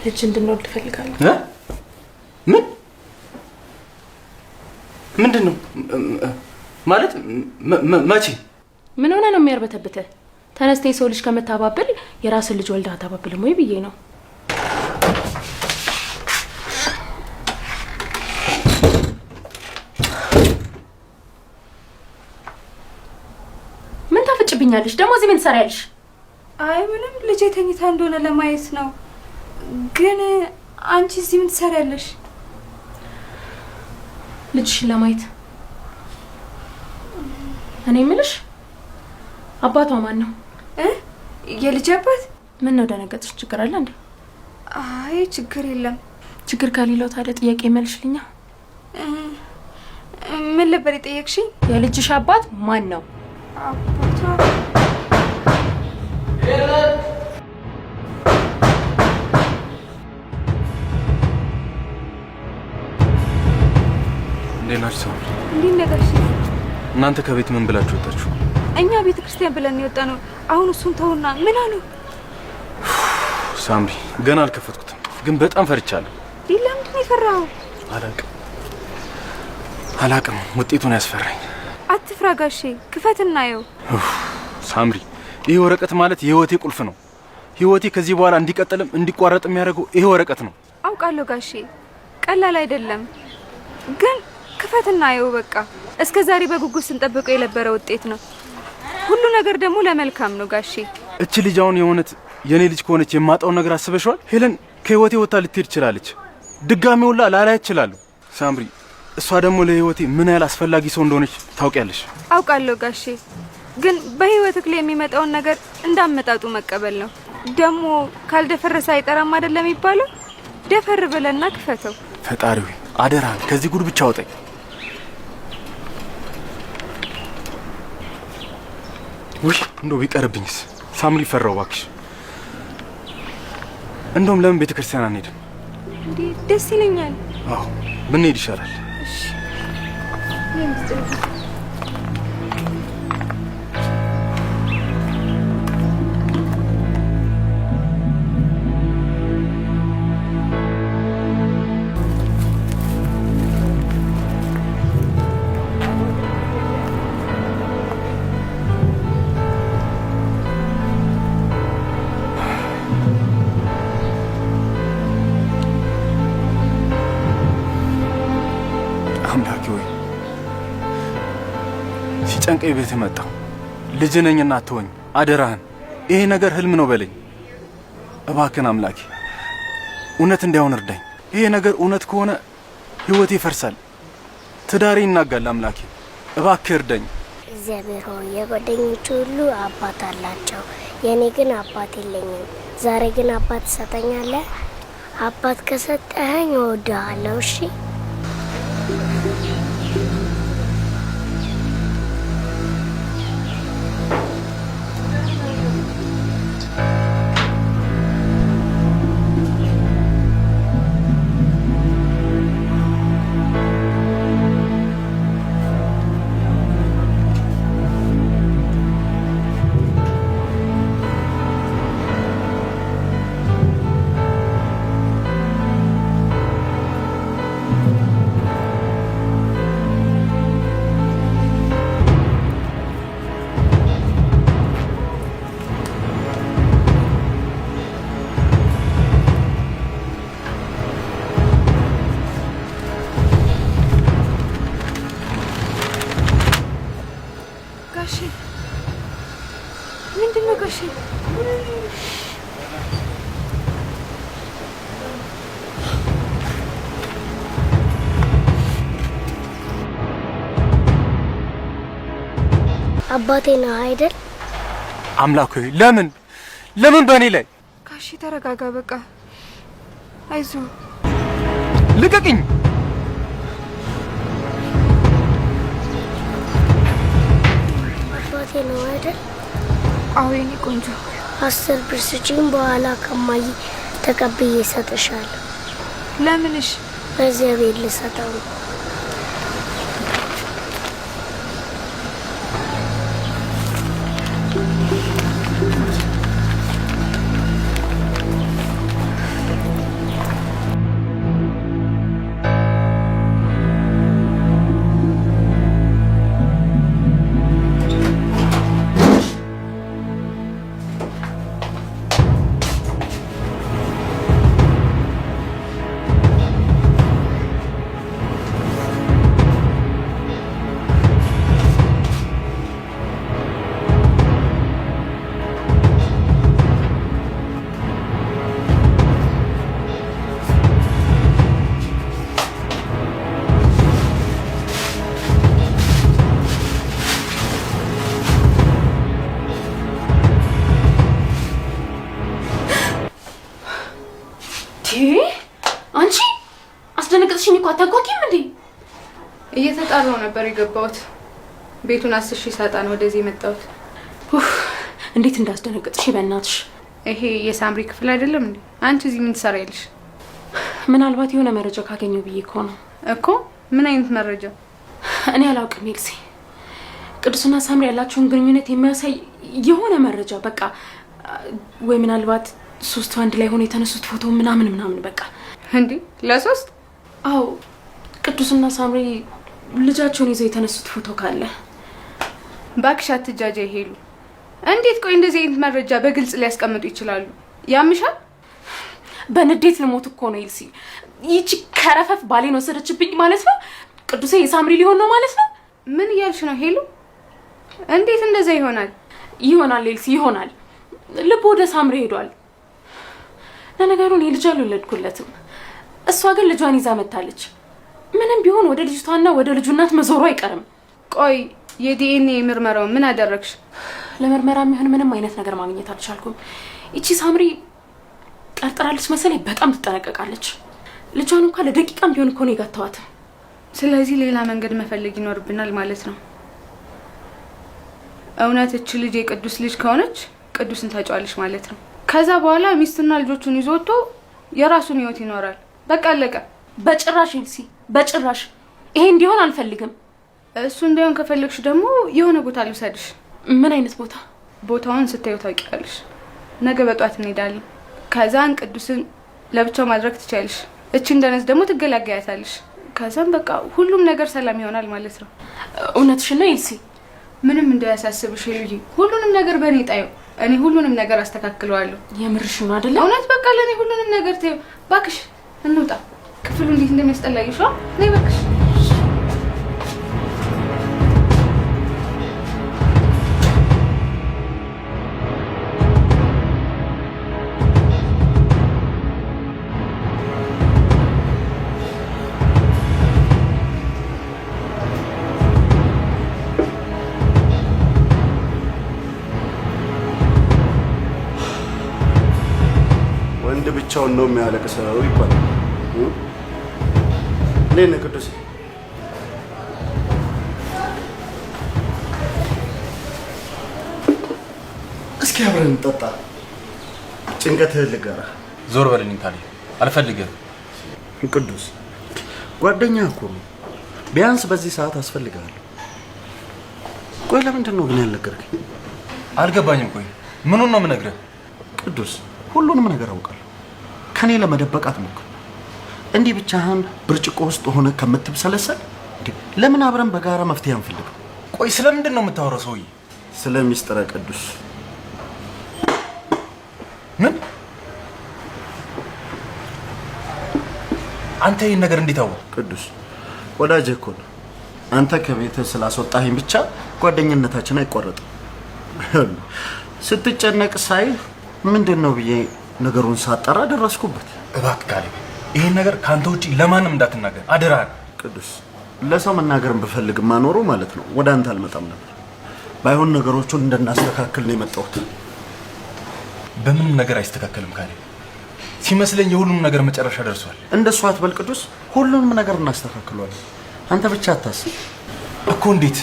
ልጅ እንድንወልድ ፈልጋለሁ። ምንድነው ማለት ማቺ ምን ሆነ ነው የሚያርበተብተ? ተነስተህ ሰው ልጅ ከመታባብል የራስን ልጅ ወልዳ አታባብልም ወይ ብዬ ነው። ምን ታፈጭብኛለሽ? ደሞ እዚህ ምን ትሰሪያለሽ? አይ ምንም ልጅ ተኝታ እንደሆነ ለማየት ነው። ግን አንቺ እዚህ ምን ትሰሪያለሽ? ልጅሽን ለማየት። እኔ ምልሽ አባቷ ማን ነው? የልጅ አባት? ምን ነው ደነገጥሽ? ችግር አለ እንዴ? አይ ችግር የለም። ችግር ከሌለው ታዲያ ጥያቄ መልሽልኛ። ምን ነበር የጠየቅሽኝ? የልጅሽ አባት ማን ነው? አባቷ እንዴናችሁ? እንዴት ነገርሽ? እናንተ ከቤት ምን ብላችሁ ወጣችሁ? እኛ ቤተ ክርስቲያን ብለን የወጣነው። አሁን እሱን ተውና ምን አሉ? ሳምሪ ገና አልከፈትኩትም፣ ግን በጣም ፈርቻለሁ። ለምንድን ነው የፈራኸው? አላቅም፣ ውጤቱን ያስፈራኝ። አትፍራ ጋሼ፣ ክፈትና የው። ሳምሪ ይሄ ወረቀት ማለት የህይወቴ ቁልፍ ነው። ህይወቴ ከዚህ በኋላ እንዲቀጥልም እንዲቋረጥ የሚያደርገው ይሄ ወረቀት ነው። አውቃለሁ ጋሼ፣ ቀላል አይደለም፣ ግን ክፈትና የው። በቃ እስከ ዛሬ በጉጉት ስንጠብቀው የነበረ ውጤት ነው። ሁሉ ነገር ደግሞ ለመልካም ነው ጋሼ። እቺ ልጅ አሁን የሆነት የኔ ልጅ ከሆነች የማጣው ነገር አስበሽዋል? ሄለን ከህይወቴ ወጣ ልትሄድ ትችላለች። ድጋሚ ሁላ ላላይ እችላለሁ። ሳምሪ እሷ ደግሞ ለህይወቴ ምን ያህል አስፈላጊ ሰው እንደሆነች ታውቂያለሽ። አውቃለሁ ጋሼ፣ ግን በህይወትክ ላይ የሚመጣውን ነገር እንዳመጣጡ መቀበል ነው። ደግሞ ካልደፈረሰ አይጠራም አይደለም የሚባለው? ደፈር ብለና ክፈተው። ፈጣሪ ሆይ አደራ ከዚህ ጉድ ብቻ አውጣኝ። ውይ እንደው ቢቀርብኝስ? ሳምሪ ፈራው እባክሽ። እንደውም ለምን ቤተ ክርስቲያን አንሄድም? እንዴ ደስ ይለኛል። አዎ ብንሄድ ይሻላል። እሺ አምላኬ ሆይ ሲጨንቀኝ ቤት መጣሁ። ልጅ ነኝና አትወኝ፣ አደራህን። ይሄ ነገር ህልም ነው በለኝ እባክህን አምላኬ። እውነት እንዳይሆን እርዳኝ። ይሄ ነገር እውነት ከሆነ ህይወቴ ይፈርሳል፣ ትዳሬ ይናጋል። አምላኬ እባክህ እርዳኝ። እግዚአብሔር ሆይ የጓደኞቹ ሁሉ አባት አላቸው፣ የኔ ግን አባት የለኝም። ዛሬ ግን አባት ትሰጠኛለህ? አባት ከሰጠኸኝ እወድሃለሁ። እሺ ምንድነው ጋሼ? አባቴ ነው አይደል? አምላክ ሆይ ለምን በእኔ ላይ? ጋሼ ተረጋጋ፣ በቃ አይዞህ። ልቀቅኝ። አባቴ ነው አይደል? አዎ የኔ ቆንጆ። 10 ብር ስጪኝ፣ በኋላ ከማይ ተቀብዬ እሰጥሻለሁ። ለምንሽ? በዚያ ቤት ልሰጠው ነው። አንቺ አስደነገጥሽኝ እኮ አታጓጊም እንዴ? እየተጣራው ነበር የገባሁት። ቤቱን አስሽ ሳጣን ወደዚህ የመጣሁት። እንዴት እንዳስደነገጥሽ በእናትሽ። ይሄ የሳምሪ ክፍል አይደለም እንዴ? አንቺ እዚህ ምን ትሰሪያለሽ? ምናልባት የሆነ መረጃ ካገኘው ብዬ እኮ ነው። እኮ ምን አይነት መረጃ? እኔ አላውቅም ኤልሲ። ቅዱስና ሳምሪ ያላቸውን ግንኙነት የሚያሳይ የሆነ መረጃ በቃ፣ ወይ ምናልባት ሶስቱ አንድ ላይ ሆነ የተነሱት ፎቶ ምናምን በቃ። እንዴ ለሶስት? አዎ ቅዱስና ሳምሪ ልጃቸውን ይዘው የተነሱት ፎቶ ካለ። ባክሽ አትጃጃ ይሄሉ። እንዴት ቆይ እንደዚህ አይነት መረጃ በግልጽ ሊያስቀምጡ ይችላሉ? ያምሻል? በንዴት ልሞት እኮ ነው ኤልሲ። ይቺ ከረፈፍ ባሌን ወሰደችብኝ ማለት ነው። ቅዱሴ የሳምሪ ሊሆን ነው ማለት ነው። ምን እያልሽ ነው ሄሉ? እንዴት እንደዛ ይሆናል? ይሆናል ኤልሲ ይሆናል። ልብ ወደ ሳምሪ ሄዷል። ለነገሩ እኔ ልጅ አልወለድኩለትም። እሷ ግን ልጇን ይዛ መታለች። ምንም ቢሆን ወደ ልጅቷና ወደ ልጁ እናት መዞሩ አይቀርም። ቆይ የዲኤንኤ ምርመራው ምን አደረግሽ? ለምርመራ የሚሆን ምንም አይነት ነገር ማግኘት አልቻልኩም። ይቺ ሳምሪ ጠርጥራለች መሰለኝ። በጣም ትጠነቀቃለች። ልጇን እንኳን ለደቂቃም ቢሆን እኮ ነው የጋተዋትም። ስለዚህ ሌላ መንገድ መፈለግ ይኖርብናል ማለት ነው። እውነት እቺ ልጅ የቅዱስ ልጅ ከሆነች ቅዱስን ታጫዋለች ማለት ነው። ከዛ በኋላ ሚስትና ልጆቹን ይዞ ወጥቶ የራሱን ህይወት ይኖራል። በቃ አለቀ። በጭራሽ ኤልሲ በጭራሽ። ይሄ እንዲሆን አልፈልግም። እሱ እንዲሆን ከፈለግሽ ደግሞ የሆነ ቦታ ልውሰድሽ። ምን አይነት ቦታ? ቦታውን ስታዩ ታውቂያለሽ። ነገ በጧት እንሄዳለን። ከዛን ቅዱስን ለብቻው ማድረግ ትችያለሽ። እቺ እንደነስ ደግሞ ትገላገያታለሽ። ከዛም በቃ ሁሉም ነገር ሰላም ይሆናል ማለት ነው። እውነትሽን ነው ኤልሲ። ምንም እንዳያሳስብሽ ልጅ። ሁሉንም ነገር በእኔ ጣዩ። እኔ ሁሉንም ነገር አስተካክለዋለሁ። የምርሽን ነው አይደለ? እውነት በቃ ለኔ ሁሉንም ነገር ተይው። ባክሽ እንውጣ። ክፍሉ እንዴት እንደሚያስጠላይሽ ነው። ነይ ባክሽ። ብቻውን ነው የሚያለቅሰው ይባላል። ለኔ ቅዱስ እስኪ አብረን እንጠጣ። ጭንቀትህን ልጋራ። ዞር በልኝ ታዲያ። አልፈልግም። ቅዱስ ጓደኛ እኮ ነው። ቢያንስ በዚህ ሰዓት አስፈልጋለሁ። ቆይ ለምንድን ነው ግን ያልነገርከኝ? አልገባኝም። ቆይ ምኑን ነው የምነግርህ? ቅዱስ ሁሉንም ነገር አውቃለሁ። ከኔ ለመደበቅ አትሞክር። እንዲህ ብቻህን ብርጭቆ ውስጥ ሆነ ከምትብሰለሰል ለምን አብረን በጋራ መፍትሄ አንፈልግ? ቆይ ስለምንድን ነው የምታወራው ሰውዬ? ስለ ሚስጥረ ቅዱስ። ምን? አንተ ይህን ነገር እንዴት አወቅህ? ቅዱስ ወዳጅህ እኮ ነው። አንተ ከቤትህ ስላስወጣኸኝ ብቻ ጓደኝነታችን አይቆረጥም። ስትጨነቅ ሳይ ምንድን ነው ብዬ ነገሩን ሳጣራ ደረስኩበት። እባክህ ካሌብ ይሄን ነገር ካንተ ውጪ ለማንም እንዳትናገር አደራህን። ቅዱስ ለሰው መናገርን ብፈልግ ማኖሩ ማለት ነው ወደ አንተ አልመጣም ነበር። ባይሆን ነገሮቹን እንደናስተካክል ነው የመጣሁት። በምንም ነገር አይስተካከልም ካሌብ። ሲመስለኝ የሁሉም ነገር መጨረሻ ደርሷል። እንደሱ አትበል ቅዱስ። ሁሉንም ነገር እናስተካክለዋለን። አንተ ብቻ አታስብ እኮ። እንዴት?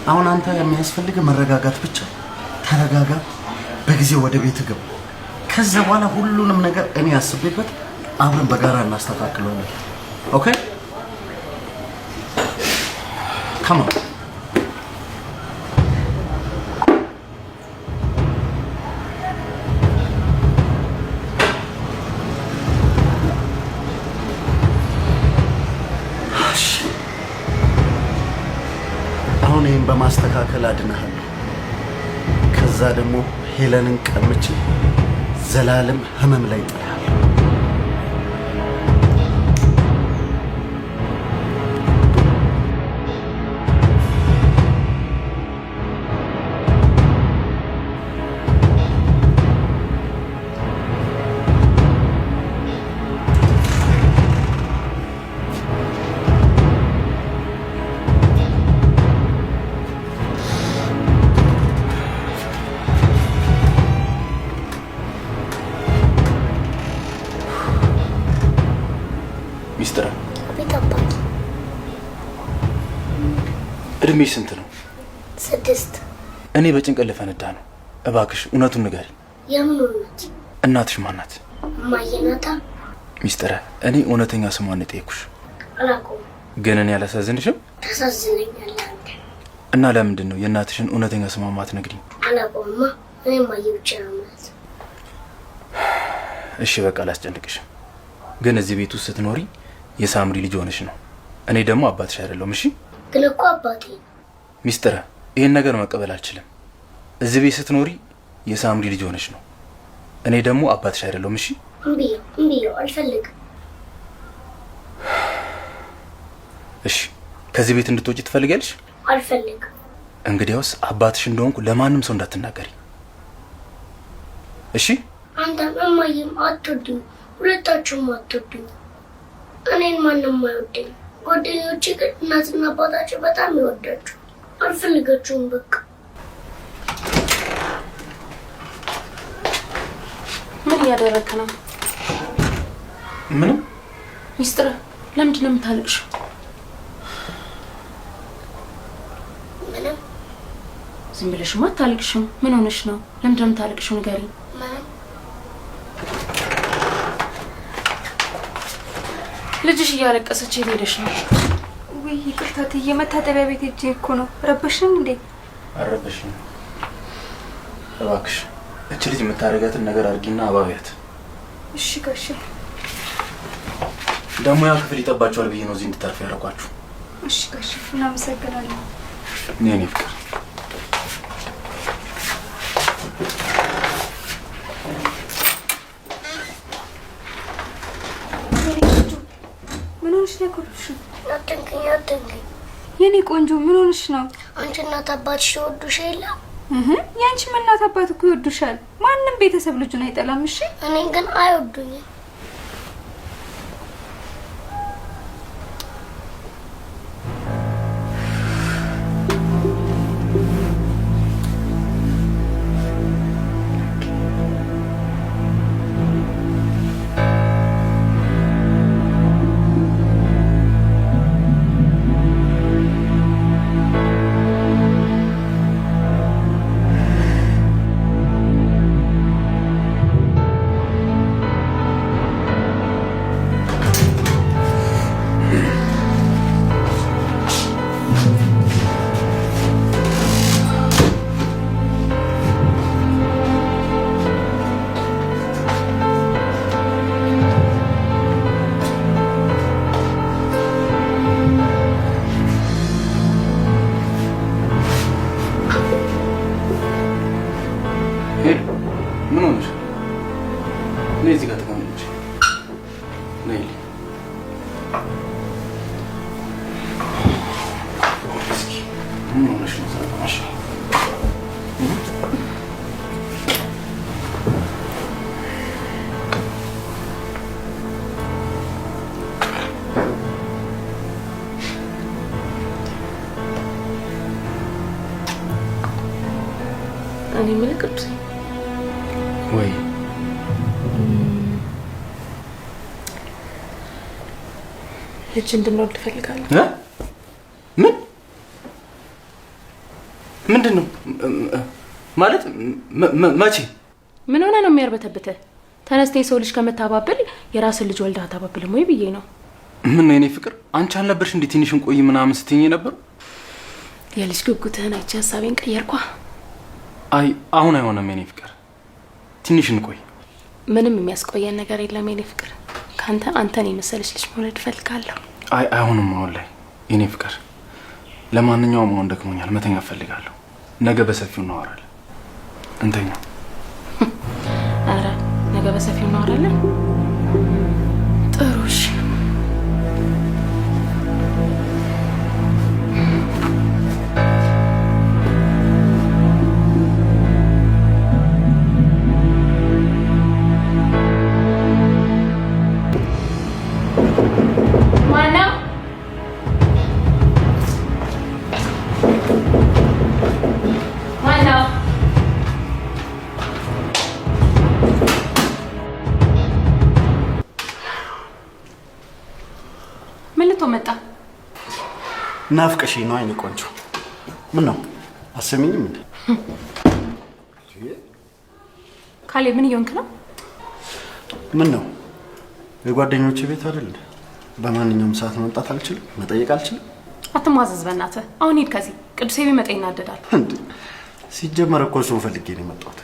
አሁን አንተ የሚያስፈልግ መረጋጋት ብቻ። ተረጋጋ። በጊዜ ወደ ቤት ግባ። ከዛ በኋላ ሁሉንም ነገር እኔ አስቤበት አብረን በጋራ እናስተካክለዋለን። ኦኬ ካም ኦን። አሁን ይህን በማስተካከል አድነሃለሁ። ከዛ ደግሞ ሄለንን ቀምቼ ዘላለም ህመም ላይ ጥላለሁ። ሚስጥር አቤት አባት። እድሜሽ ስንት ነው? 6 እኔ በጭንቀት ልፈነዳ ነው። እባክሽ እውነቱን ንገሪ። የምን እውነት? እናትሽ ማን ናት? እማዬ ናታ። ሚስጥር እኔ እውነተኛ ስሟን ጠየኩሽ። አላውቀውም። ግን እኔ አላሳዝንሽም? ታሳዝነኛለህ አንተ። እና ለምንድን ነው የእናትሽን እውነተኛ ስሟን ማትነግሪኝ? አላውቀውማ። እኔ እማዬ ብቻ ነው ማለት። እሺ በቃ አላስጨንቅሽም። ግን እዚህ ቤት ውስጥ ስትኖሪ የሳምሪ ልጅ ሆነሽ ነው። እኔ ደግሞ አባትሽ አይደለሁም። እሺ ግን እኮ አባቴ ሚስጥር ይሄን ነገር መቀበል አልችልም። እዚህ ቤት ስትኖሪ የሳምሪ ልጅ ሆነሽ ነው። እኔ ደግሞ አባትሽ አይደለሁም። እሺ እምቢ አልፈልግም። እሺ ከዚህ ቤት እንድትወጪ ትፈልጊያለሽ? አልፈልግም። እንግዲያውስ አባትሽ እንደሆንኩ ለማንም ሰው እንዳትናገሪ እሺ? አንተም እማዬም አትወዱኝ፣ ሁለታችሁም አትወዱኝ። እኔን ማንም አይወደኝ። ጓደኞቼ ግን እናትና አባታቸው በጣም ይወዳችሁ። አልፈልጋችሁም በቃ። ምን እያደረግክ ነው? ምንም። ሚስጥር ለምንድን ነው የምታለቅሽው? ምንም። ዝም ብለሽማ አታለቅሽም። ምን ሆነሽ ነው? ለምንድን ነው የምታለቅሽው? ንገሪኝ። ምንም። ልጅሽ እያለቀሰች የት ሄደሽ ነው? ውይ ይቅርታ እትዬ፣ መታጠቢያ ቤት ሄጄ እኮ ነው። ረበሽም እንዴ? አረበሽኝ። እባክሽ እቺ ልጅ የምታደርጋትን ነገር አድርጊና አባቢያት። እሺ ጋሽ። ደግሞ ያ ክፍል ይጠባቸዋል ብዬ ነው እዚህ እንድታርፍ ያደረኳችሁ። እሺ ጋሽ፣ እናመሰግናለን። የኔ ፍቅር ምን ሆነሽ ነው ያኮርፍሽው? አትንከኝ። የኔ ቆንጆ ምን ሆነሽ ነው? አንቺ እናት አባትሽ ይወዱሽ የለ? ያንቺም እናት አባት እኮ ይወዱሻል። ማንም ቤተሰብ ልጁን አይጠላም። እሺ እኔን ግን አይወዱኝም። ምን ሆነሽ? ነይ እዚህ ጋር ተቀመጪ። ነይ እስኪ ምን ሆነሽ ነው? ተቀመጪ። እኔ የምልህ ቅዱሴ ወይ ልጅ እንድንወልድ እፈልጋለሁ። ምንድን ነው ማለት? መቼ? ምን ሆነ ነው የሚያርበተብትህ? ተነስተ የሰው ልጅ ከመታባብል የራስን ልጅ ወልዳ አታባብልም ወይ ብዬ ነው። ምን ነው የኔ ፍቅር፣ አንቺ አልነበርሽ እንዴ ትንሽን ቆይ ምናምን ስትይኝ ነበር? የልጅ ጉጉትህን አይቼ ሀሳቤን ቀየርኳ። አይ አሁን አይሆንም የኔ ፍቅር፣ ትንሽ እንቆይ። ምንም የሚያስቆየን ነገር የለም የኔ ፍቅር። ካንተ አንተን የመሰለች ልጅ መውለድ እፈልጋለሁ። አይ አይሆንም አሁን ላይ የኔ ፍቅር። ለማንኛውም አሁን ደክሞኛል፣ መተኛ እፈልጋለሁ። ነገ በሰፊው እናወራለን። እንተኛ። አረ ነገ በሰፊው እናወራለን። ጥሩ እሺ። ናፍቀሽኝ ነው አይኔ ቆንጆ። ምን ነው አሰሚኝም እንዴ? ካሌ ምን እየሆንክ ነው? ምን ነው የጓደኞቼ ቤት አይደል? በማንኛውም ሰዓት መምጣት አልችልም? መጠየቅ አልችልም? አትማዘዝ በእናትህ። አሁን ሂድ ከዚህ። ቅዱሴ ቢመጣ ይናደዳል። እንዴ ሲጀመር እኮ እሱን ፈልጌ ነው የመጣሁት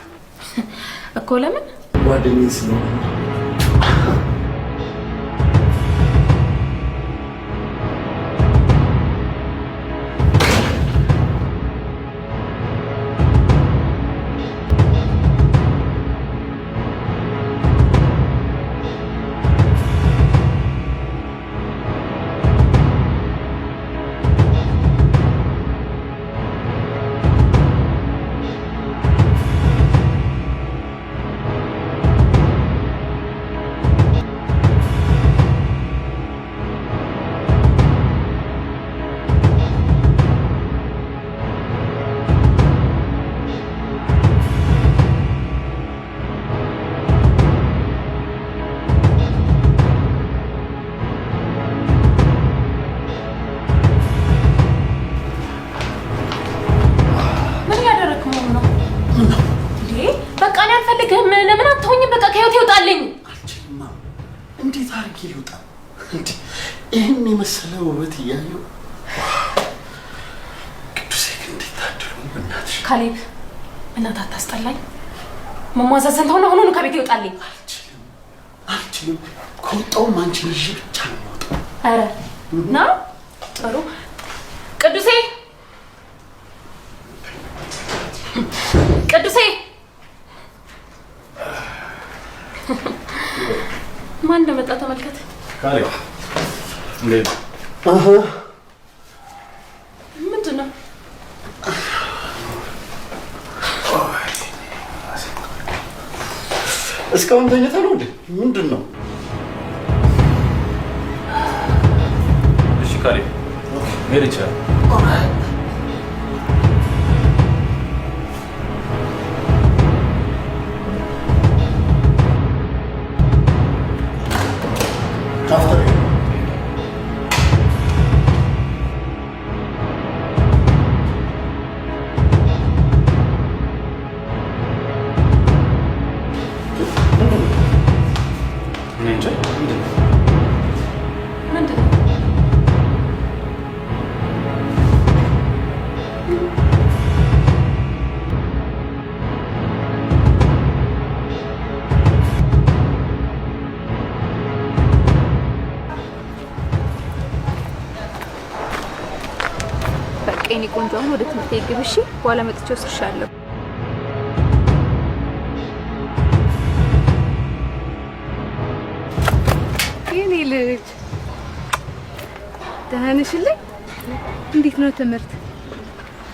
እኮ። ለምን? ጓደኛዬ ስለሆነ። ለምን አትሆኝም? በቃ ከህይወት ይወጣልኝ። አልችልም። እንዴት አድርጌ ልውጣ? ይህን የመሰለ ውበት እያየሁ ቅዱሴ ግን እንዴት ታድሩ? በእናትሽ ካሌብ፣ በእናትህ አታስጠላኝ። መሟዘዝን ተሆነ አሁኑኑ ከቤት ይወጣልኝ። አልችልም። ከወጣሁም አንቺን ይዤ ብቻ ነው የምወጣው። ኧረ ና። ጥሩ ቅዱሴ፣ ቅዱሴ ማን እንደመጣ ተመልከት። ካሌብ እንዴት ምንድን ነው? እስካሁን ተኝተህ ነው እንዴ? ምንድን ነው? እሺ ካሌብ መሄድ ይቻላል። የኔ ቆንጆ አሁን ወደ ትምህርት ቤት ግቢ እሺ? በኋላ መጥቼ ወስድሻለሁ። የኔ ልጅ ደህና ነሽልኝ? እንዴት ነው ትምህርት?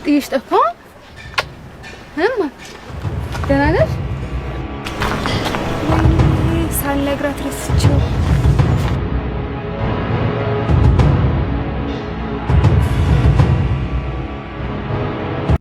ጥዬሽ ጠፋ? እማ ደህና ነሽ? ሳልነግራት ረስቼው